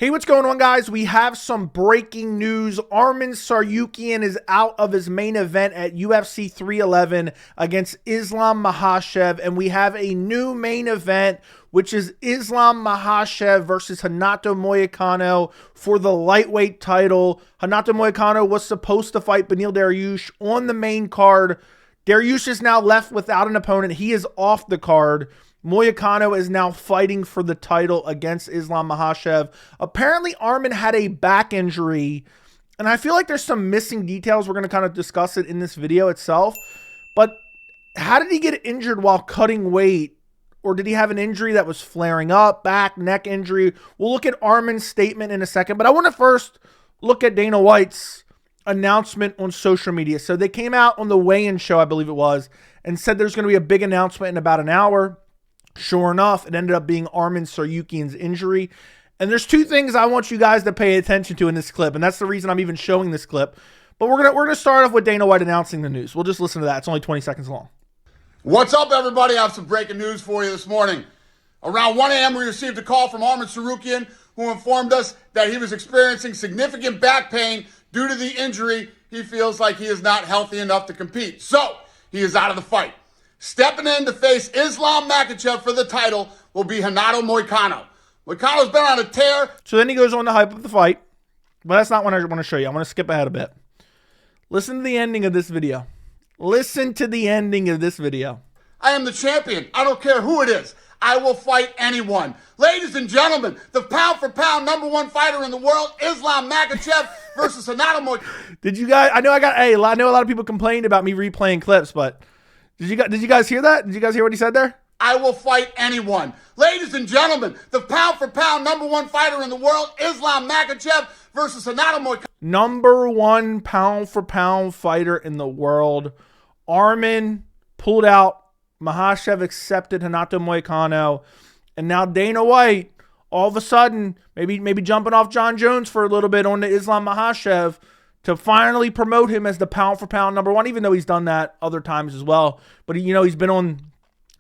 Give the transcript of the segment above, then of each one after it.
Hey, what's going on, guys? We have some breaking news. Arman Tsarukyan is out of his main event at UFC 311 against Islam Makhachev, and we have a new main event, which is Islam Makhachev versus Renato Moicano for the lightweight title. Renato Moicano was supposed to fight Beneil Dariush on the main card. Dariush is now left without an opponent. He is off the card. Moicano is now fighting for the title against Islam Makhachev. Apparently, Arman had a back injury, and I feel like there's some missing details. We're going to kind of discuss it in this video itself. But how did he get injured while cutting weight? Or did he have an injury that was flaring up, back, neck injury? We'll look at Arman's statement in a second, but I want to first look at Dana White's announcement on social media. So they came out on the weigh-in show, I believe it was, and said there's going to be a big announcement in about an hour. Sure enough, it ended up being Arman Tsarukyan's injury. And there's two things I want you guys to pay attention to in this clip, and that's the reason I'm even showing this clip. But we're gonna start off with Dana White announcing the news. We'll just listen to that. It's only 20 seconds long. What's up, everybody? I have some breaking news for you this morning. Around 1 a.m., we received a call from Arman Tsarukyan, who informed us that he was experiencing significant back pain due to the injury. He feels like he is not healthy enough to compete. So, he is out of the fight. Stepping in to face Islam Makhachev for the title will be Renato Moicano. Moicano's been on a tear. So then he goes on to hype up the fight. But that's not what I want to show you. I want to skip ahead a bit. Listen to the ending of this video. Listen to the ending of this video. I am the champion. I don't care who it is. I will fight anyone. Ladies and gentlemen, the pound-for-pound #1 fighter in the world, Islam Makhachev versus Renato Moicano. Did you guys? I know a lot of people complained about me replaying clips, but did you guys hear that? Did you guys hear what he said there? I will fight anyone. Ladies and gentlemen, the pound-for-pound #1 fighter in the world, Islam Makhachev versus Renato Moicano. #1 pound-for-pound fighter in the world. Arman pulled out. Makhachev accepted Renato Moicano. And now Dana White, all of a sudden, maybe jumping off John Jones for a little bit on the Islam Makhachev to finally promote him as the pound-for-pound #1, even though he's done that other times as well. But, he's been on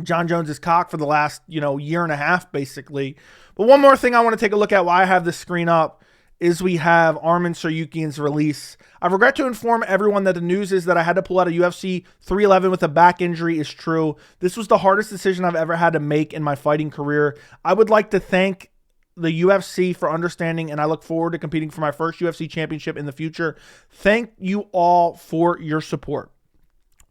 John Jones's cock for the last, year and a half, basically. But one more thing I want to take a look at while I have this screen up is we have Arman Tsarukyan's release. I regret to inform everyone that the news is that I had to pull out of UFC 311 with a back injury is true. This was the hardest decision I've ever had to make in my fighting career. I would like to thank the UFC for understanding, and I look forward to competing for my first UFC championship in the future. Thank you all for your support.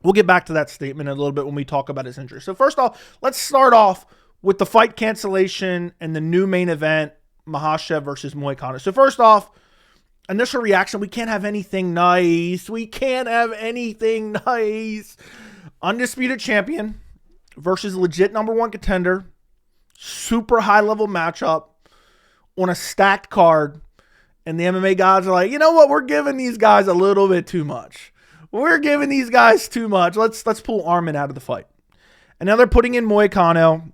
We'll get back to that statement in a little bit when we talk about his injury. So first off, let's start off with the fight cancellation and the new main event, Makhachev versus Moicano. So first off, initial reaction, we can't have anything nice. We can't have anything nice. Undisputed champion versus legit #1 contender. Super high-level matchup on a stacked card. And the MMA gods are like, you know what? We're giving these guys a little bit too much. We're giving these guys too much. Let's pull Arman out of the fight. And now they're putting in Moicano.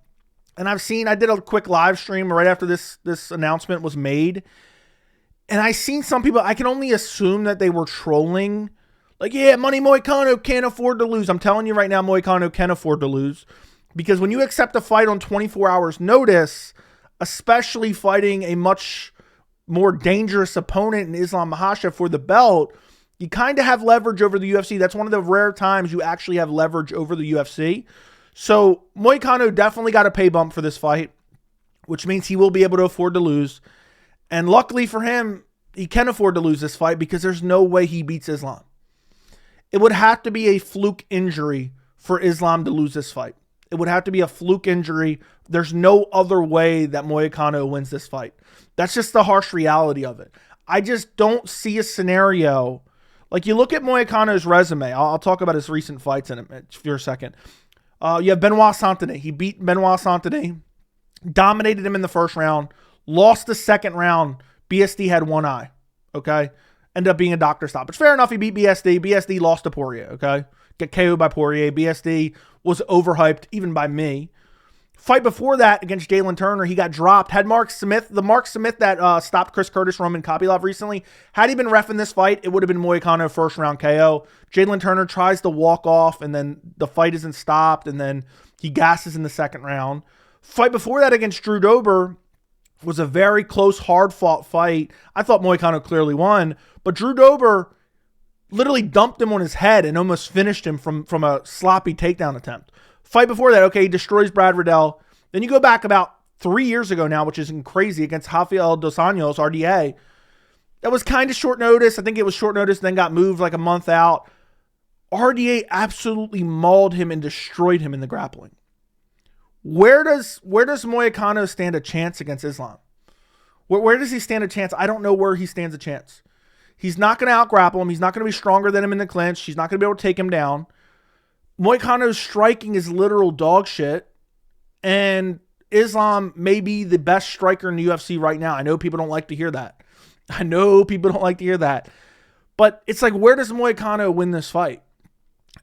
And I did a quick live stream right after this announcement was made. And I seen some people, I can only assume that they were trolling. Like, yeah, Money Moicano can't afford to lose. I'm telling you right now, Moicano can afford to lose. Because when you accept a fight on 24 hours notice, especially fighting a much more dangerous opponent in Islam Makhachev for the belt, you kind of have leverage over the UFC. That's one of the rare times you actually have leverage over the UFC. So Moicano definitely got a pay bump for this fight, which means he will be able to afford to lose. And luckily for him, he can afford to lose this fight because there's no way he beats Islam. It would have to be a fluke injury for Islam to lose this fight. It would have to be a fluke injury. There's no other way that Moicano wins this fight. That's just the harsh reality of it. I just don't see a scenario. Like, you look at Moicano's resume. I'll talk about his recent fights in a second. You have Benoit Saint-Denis. He beat Benoit Saint-Denis, dominated him in the first round, lost the second round. BSD had one eye, okay? Ended up being a doctor stoppage. Fair enough, he beat BSD. BSD lost to Poirier, okay? Get KO'd by Poirier. BSD was overhyped, even by me. Fight before that against Jalen Turner, he got dropped. Had Mark Smith, the Mark Smith that stopped Chris Curtis, Roman Kopylov recently, had he been reffing this fight, it would have been Moicano first round KO. Jalen Turner tries to walk off, and then the fight isn't stopped, and then he gasses in the second round. Fight before that against Drew Dober, was a very close, hard-fought fight. I thought Moicano clearly won, but Drew Dober literally dumped him on his head and almost finished him from a sloppy takedown attempt. Fight before that, okay, he destroys Brad Riddell. Then you go back about 3 years ago now, which is crazy, against Rafael Dos Anjos, RDA. That was kind of short notice. I think it was short notice, then got moved like a month out. RDA absolutely mauled him and destroyed him in the grappling. Where does Moicano stand a chance against Islam? Where does he stand a chance? I don't know where he stands a chance. He's not going to out-grapple him. He's not going to be stronger than him in the clinch. He's not going to be able to take him down. Moicano's striking is literal dog shit. And Islam may be the best striker in the UFC right now. I know people don't like to hear that. But it's like, where does Moicano win this fight?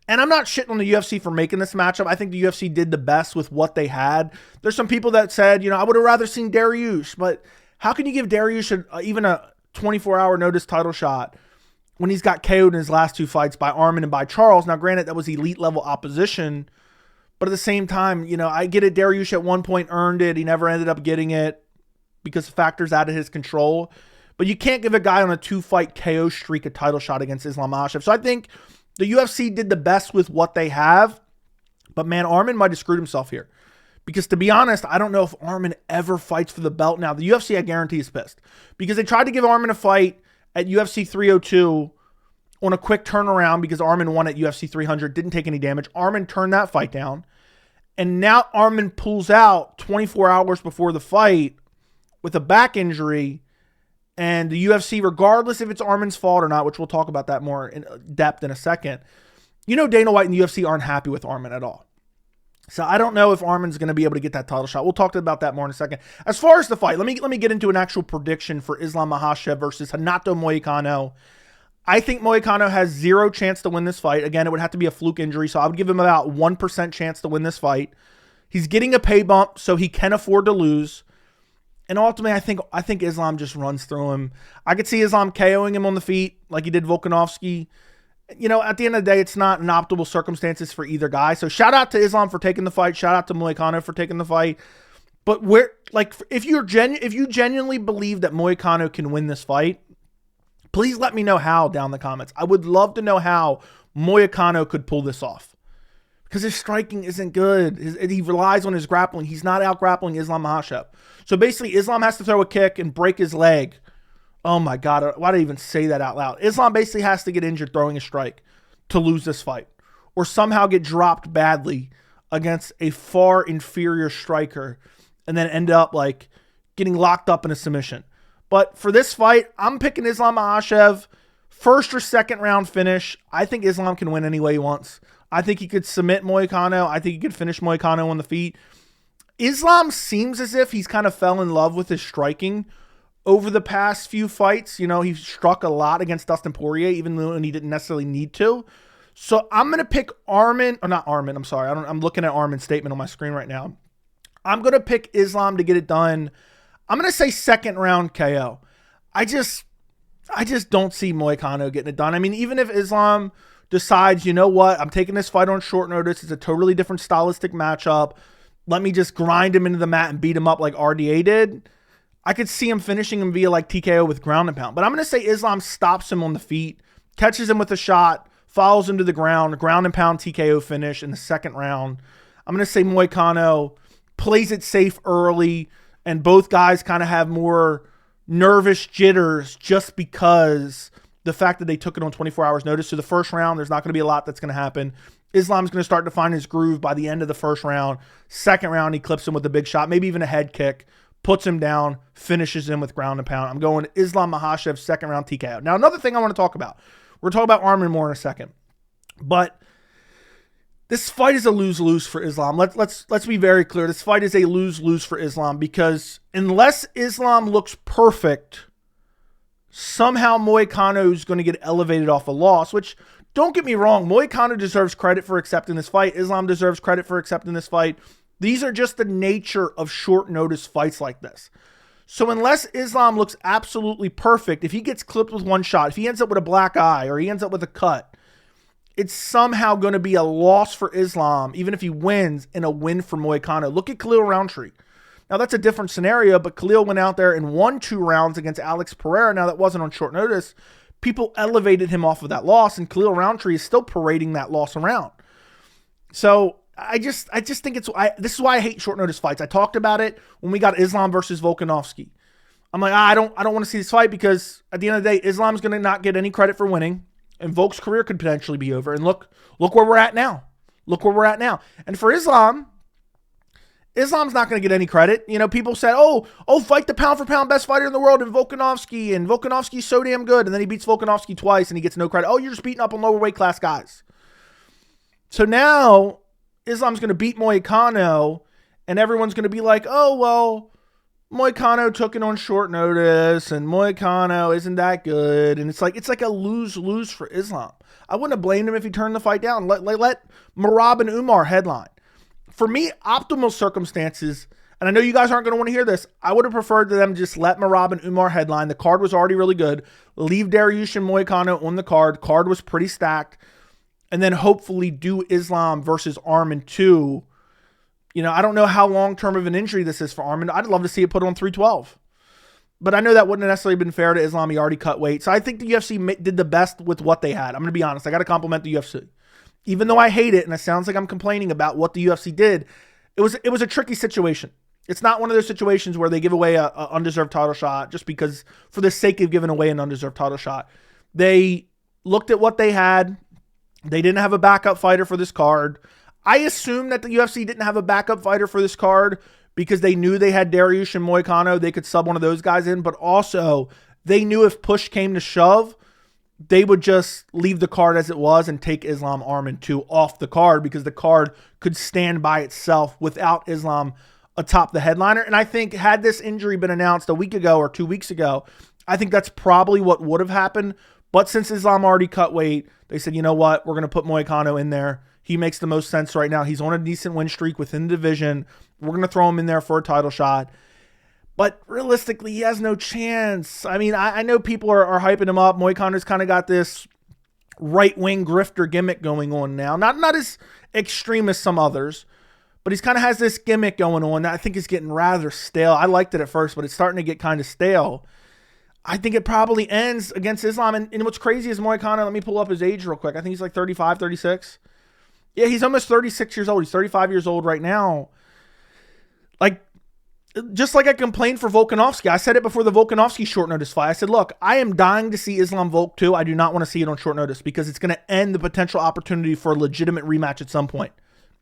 And I'm not shitting on the UFC for making this matchup. I think the UFC did the best with what they had. There's some people that said, I would have rather seen Dariush, but how can you give Dariush even a 24-hour notice title shot when he's got KO'd in his last 2 fights by Arman and by Charles? Now, granted, that was elite-level opposition, but at the same time, I get it. Dariush at one point earned it. He never ended up getting it because of factors out of his control. But you can't give a guy on a 2-fight KO streak a title shot against Islam Makhachev. So I think the UFC did the best with what they have. But, man, Arman might have screwed himself here. Because, to be honest, I don't know if Arman ever fights for the belt now. The UFC, I guarantee, is pissed. Because they tried to give Arman a fight at UFC 302 on a quick turnaround because Arman won at UFC 300, didn't take any damage. Arman turned that fight down. And now Arman pulls out 24 hours before the fight with a back injury. And the UFC, regardless if it's Arman's fault or not, which we'll talk about that more in depth in a second, Dana White and the UFC aren't happy with Arman at all. So I don't know if Arman's going to be able to get that title shot. We'll talk about that more in a second. As far as the fight, let me get into an actual prediction for Islam Makhachev versus Renato Moicano. I think Moicano has 0 chance to win this fight. Again, it would have to be a fluke injury, so I would give him about 1% chance to win this fight. He's getting a pay bump, so he can afford to lose. And ultimately, I think Islam just runs through him. I could see Islam KOing him on the feet like he did Volkanovski. At the end of the day, it's not an optimal circumstances for either guy. So shout out to Islam for taking the fight. Shout out to Moicano for taking the fight. But if you genuinely believe that Moicano can win this fight, please let me know how down in the comments. I would love to know how Moicano could pull this off. Because his striking isn't good. He relies on his grappling. He's not out-grappling Islam Makhachev. So basically, Islam has to throw a kick and break his leg. Oh my God, why did I even say that out loud? Islam basically has to get injured throwing a strike to lose this fight. Or somehow get dropped badly against a far inferior striker and then end up getting locked up in a submission. But for this fight, I'm picking Islam Makhachev. First or second round finish. I think Islam can win any way he wants. I think he could submit Moicano. I think he could finish Moicano on the feet. Islam seems as if he's kind of fell in love with his striking over the past few fights. He struck a lot against Dustin Poirier, even though he didn't necessarily need to. So I'm going to pick Arman, or not Arman, I'm sorry. I'm looking at Arman's statement on my screen right now. I'm going to pick Islam to get it done. I'm going to say second round KO. I just don't see Moicano getting it done. I mean, even if Islam decides, I'm taking this fight on short notice. It's a totally different stylistic matchup. Let me just grind him into the mat and beat him up like RDA did. I could see him finishing him via TKO with ground and pound. But I'm going to say Islam stops him on the feet, catches him with a shot, follows him to the ground and pound TKO finish in the second round. I'm going to say Moicano plays it safe early, and both guys kind of have more nervous jitters just because the fact that they took it on 24 hours notice. So the first round, there's not going to be a lot that's going to happen. Islam's going to start to find his groove by the end of the first round. Second round, he clips him with a big shot, maybe even a head kick, puts him down, finishes him with ground and pound. I'm going Islam Makhachev, second round TKO. Now, another thing I want to talk about. We're talking about Arman more in a second. But this fight is a lose-lose for Islam. Let's be very clear. This fight is a lose-lose for Islam because unless Islam looks perfect, somehow Moicano is going to get elevated off a loss, which, don't get me wrong, Moicano deserves credit for accepting this fight. Islam deserves credit for accepting this fight. These are just the nature of short notice fights like this. So unless Islam looks absolutely perfect, if he gets clipped with one shot, if he ends up with a black eye or he ends up with a cut, it's somehow going to be a loss for Islam, even if he wins, and a win for Moicano. Look at Khalil Roundtree. Now, that's a different scenario, but Khalil went out there and won 2 rounds against Alex Pereira. Now, that wasn't on short notice. People elevated him off of that loss, and Khalil Roundtree is still parading that loss around. So I just think this is why I hate short notice fights. I talked about it when we got Islam versus Volkanovski. I'm like, I don't want to see this fight because at the end of the day, Islam's going to not get any credit for winning, and Volk's career could potentially be over. And look where we're at now. Look where we're at now. And for Islam's not going to get any credit. You know, people said, oh, fight the pound for pound best fighter in the world in Volkanovski, and Volkanovski's so damn good, and then he beats Volkanovski twice and he gets no credit. Oh, you're just beating up on lower weight class guys. So now Islam's going to beat Moicano, and everyone's going to be like, oh, well, Moicano took it on short notice, and Moicano isn't that good. And it's like a lose-lose for Islam. I wouldn't have blamed him if he turned the fight down. Let Merab and Umar headline. For me, optimal circumstances, and I know you guys aren't going to want to hear this, I would have preferred to them just let Merab and Umar headline. The card was already really good. Leave Dariush and Moicano on the card. Card was pretty stacked. And then hopefully do Islam versus Arman 2. You know, I don't know how long-term of an injury this is for Arman. I'd love to see it put on 312. But I know that wouldn't have necessarily been fair to Islam. He already cut weight. So I think the UFC did the best with what they had. I'm going to be honest. I got to compliment the UFC. Even though I hate it, and it sounds like I'm complaining about what the UFC did, it was a tricky situation. It's not one of those situations where they give away a undeserved title shot just because for the sake of giving away an undeserved title shot. They looked at what they had. They didn't have a backup fighter for this card. I assume that the UFC didn't have a backup fighter for this card because they knew they had Dariush and Moicano. They could sub one of those guys in, but also they knew if push came to shove, they would just leave the card as it was and take Islam Arman 2 off the card because the card could stand by itself without Islam atop the headliner. And I think had this injury been announced a week ago or 2 weeks ago, I think that's probably what would have happened. But since Islam already cut weight, they said, you know what, we're going to put Moicano in there. He makes the most sense right now. He's on a decent win streak within the division. We're going to throw him in there for a title shot. But realistically, he has no chance. I mean, I know people are hyping him up. Moicano's kind of got this right-wing grifter gimmick going on now. Not as extreme as some others, but he's kind of has this gimmick going on that I think is getting rather stale. I liked it at first, but it's starting to get kind of stale. I think it probably ends against Islam. And what's crazy is Moicano, let me pull up his age real quick. I think he's like 35, 36. Yeah, he's almost 36 years old. He's 35 years old right now. Like, just like I complained for Volkanovski. I said it before the Volkanovski short notice fight. I said, look, I am dying to see Islam Volk 2. I do not want to see it on short notice because it's going to end the potential opportunity for a legitimate rematch at some point.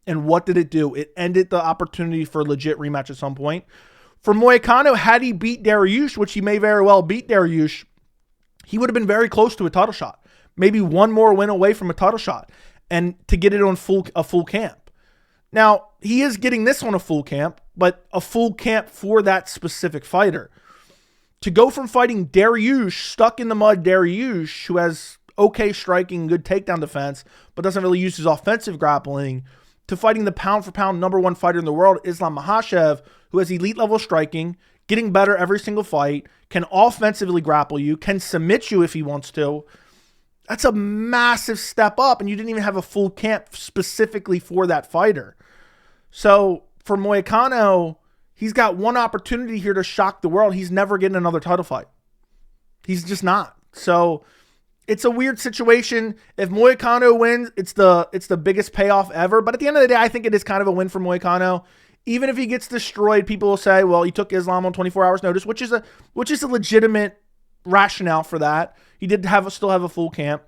And what did it do? It ended the opportunity for a legit rematch at some point. For Moicano, had he beat Dariush, which he may very well beat Dariush, he would have been very close to a title shot. Maybe one more win away from a title shot. And to get it on a full camp. Now, he is getting this on a full camp, but a full camp for that specific fighter. To go from fighting Dariush, stuck in the mud Dariush, who has okay striking, good takedown defense, but doesn't really use his offensive grappling, to fighting the pound-for-pound number one fighter in the world, Islam Makhachev, who has elite-level striking, getting better every single fight, can offensively grapple you, can submit you if he wants to. That's a massive step up, and you didn't even have a full camp specifically for that fighter. So for Moicano, he's got one opportunity here to shock the world. He's never getting another title fight. He's just not. So it's a weird situation. If Moicano wins, it's the biggest payoff ever. But at the end of the day, I think it is kind of a win for Moicano. Even if he gets destroyed, people will say, well, he took Islam on 24 hours notice, which is a legitimate rationale for that. He did still have a full camp.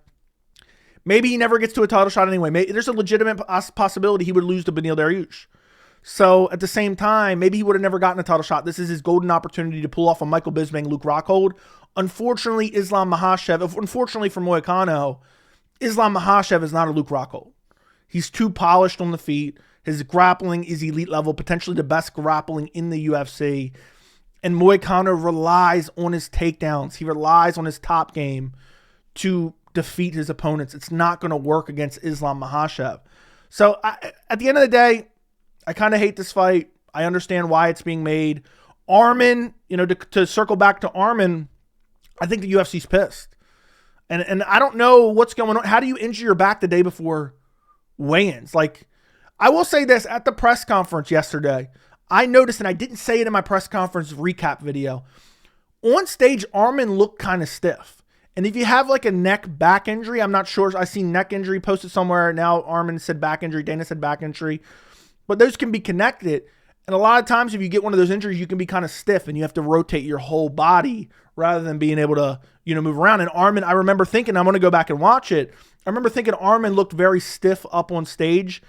Maybe he never gets to a title shot anyway. Maybe there's a legitimate possibility he would lose to Beneil Dariush. So at the same time, maybe he would have never gotten a title shot. This is his golden opportunity to pull off a Michael Bisping, Luke Rockhold. Unfortunately, unfortunately for Moicano, Islam Makhachev is not a Luke Rockhold. He's too polished on the feet. His grappling is elite level, potentially the best grappling in the UFC. And Moicano relies on his takedowns. He relies on his top game to defeat his opponents. It's not going to work against Islam Makhachev. So at the end of the day, I kind of hate this fight. I understand why it's being made. Arman, to circle back to Arman, I think the UFC's pissed. And I don't know what's going on. How do you injure your back the day before weigh-ins? Like, I will say this, at the press conference yesterday, I noticed, and I didn't say it in my press conference recap video, on stage, Arman looked kind of stiff. And if you have like a neck back injury, I'm not sure. I seen neck injury posted somewhere. Now Arman said back injury. Dana said back injury. But those can be connected. And a lot of times if you get one of those injuries, you can be kind of stiff and you have to rotate your whole body rather than being able to, move around. And Arman, I remember thinking, I'm going to go back and watch it. I remember thinking Arman looked very stiff up on stage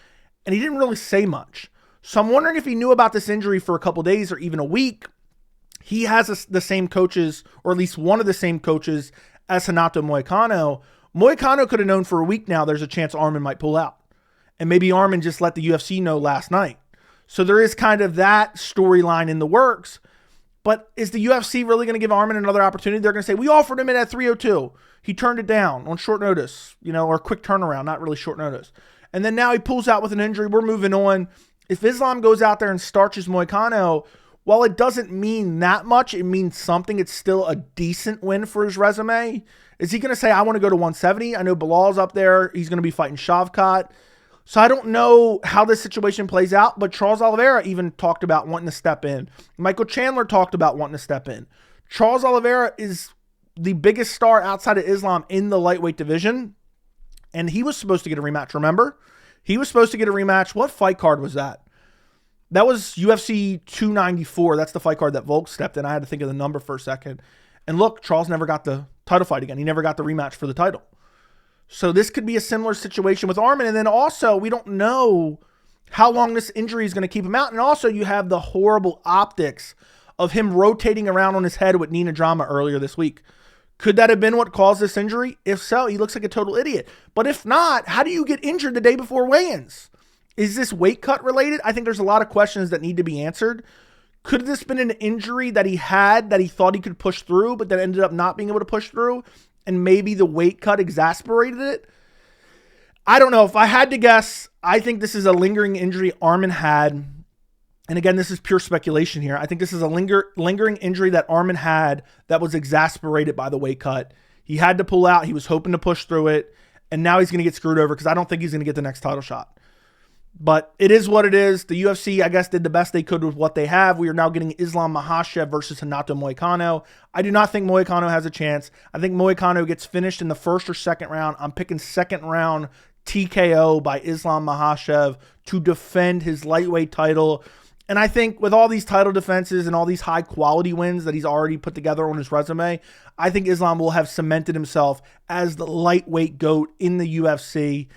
and he didn't really say much. So I'm wondering if he knew about this injury for a couple days or even a week. He has the same coaches, or at least one of the same coaches as Renato Moicano. Moicano could have known for a week now there's a chance Arman might pull out. And maybe Arman just let the UFC know last night. So there is kind of that storyline in the works. But is the UFC really going to give Arman another opportunity? They're going to say, we offered him in at 302. He turned it down on short notice, or quick turnaround, not really short notice. And then now he pulls out with an injury. We're moving on. If Islam goes out there and starches Moicano, while it doesn't mean that much, it means something. It's still a decent win for his resume. Is he going to say, I want to go to 170? I know Bilal's up there. He's going to be fighting Shavkat. So I don't know how this situation plays out, but Charles Oliveira even talked about wanting to step in. Michael Chandler talked about wanting to step in. Charles Oliveira is the biggest star outside of Islam in the lightweight division, and he was supposed to get a rematch, remember? He was supposed to get a rematch. What fight card was that? That was UFC 294. That's the fight card that Volk stepped in. I had to think of the number for a second. And look, Charles never got the title fight again. He never got the rematch for the title. So this could be a similar situation with Arman. And then also, we don't know how long this injury is going to keep him out. And also, you have the horrible optics of him rotating around on his head with Nina Drama earlier this week. Could that have been what caused this injury? If so, he looks like a total idiot. But if not, how do you get injured the day before weigh-ins? Is this weight cut related? I think there's a lot of questions that need to be answered. Could this have been an injury that he had that he thought he could push through, but that ended up not being able to push through? And maybe the weight cut exasperated it? I don't know. If I had to guess, I think this is a lingering injury Arman had. And again, this is pure speculation here. I think this is a lingering injury that Arman had that was exasperated by the weight cut. He had to pull out. He was hoping to push through it. And now he's going to get screwed over because I don't think he's going to get the next title shot. But it is what it is. The UFC, I guess, did the best they could with what they have. We are now getting Islam Makhachev versus Renato Moicano. I do not think Moicano has a chance. I think Moicano gets finished in the first or second round. I'm picking second round TKO by Islam Makhachev to defend his lightweight title. And I think with all these title defenses and all these high quality wins that he's already put together on his resume, I think Islam will have cemented himself as the lightweight GOAT in the UFC.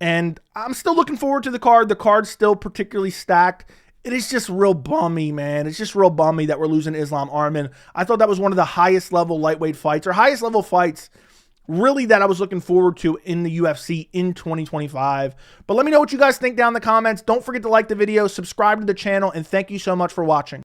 And I'm still looking forward to the card. The card's still particularly stacked. It is just real bummy, man. It's just real bummy that we're losing Islam Arman. I thought that was one of the highest level lightweight fights, or highest level fights, really, that I was looking forward to in the UFC in 2025. But let me know what you guys think down in the comments. Don't forget to like the video, subscribe to the channel, and thank you so much for watching.